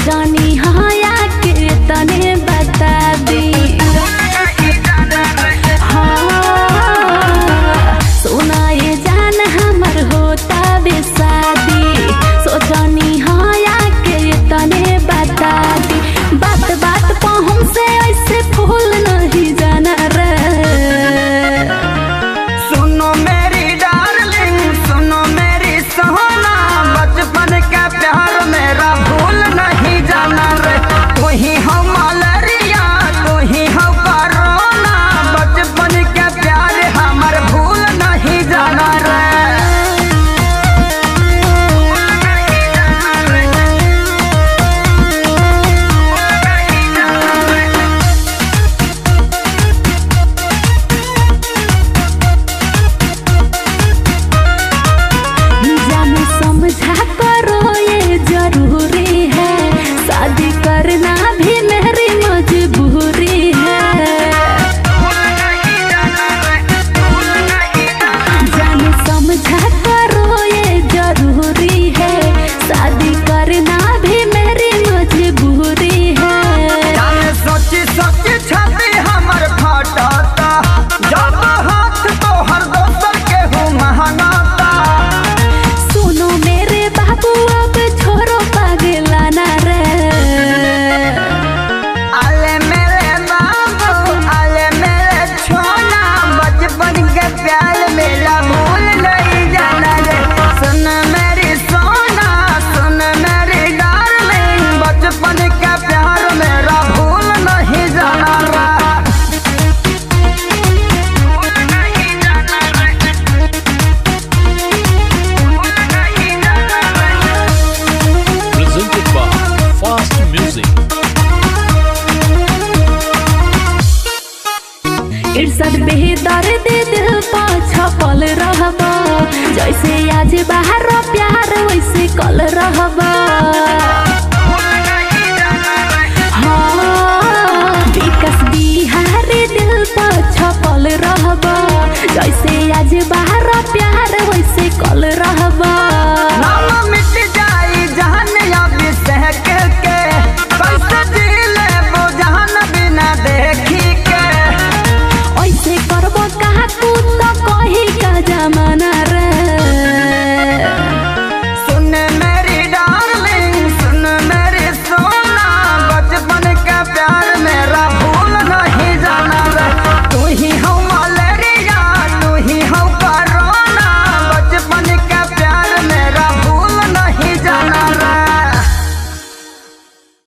सोचनी हया के तने बता दी। हाँ सोना ये जान हमर होता बेसादी, सोचनी हया के तने बता दी। बात बात पर हमसे ऐसे फूल नहीं जाना रे। सुनो मेरी डार्लिंग, सुनो मेरी सोना, बचपन का प्यार मेरा भूल नहीं जाना रे। तू ही हो मलेरिया, तू ही हो कोरोना, बचपन का प्यार हमार भूल नहीं जाना रे। जाने समझा करो ये जरूरी है, शादी करना भी मेरी मजबूरी है। जाने समझा करो ये जरूरी है, शादी करना भी मेरी मजबूरी है। जाने सोची सोची छाती हमर फटाता, जब हाथ तो हर दोसर के हूँ महंगाता। सुनो मेरे बाबू अब छोरो पागलाना रे। आले मेरे बाबू, आले मेरे छोना, बचपन के प्यार मेरा भूल नहीं जाना रे। सुन मेरी सोना, सुन मेरी डार्लिंग, बचपन का प्यार मेरा भूल नहीं जाना रे। Presented by Fast Music. इर्षद बेहतर दे दिल पा छपल रहबा, जैसे आज बाहर प्यार वैसे कल रहबा। हाँ विकास बिहारी दिल पा छपल रहबा, जैसे आज बाहर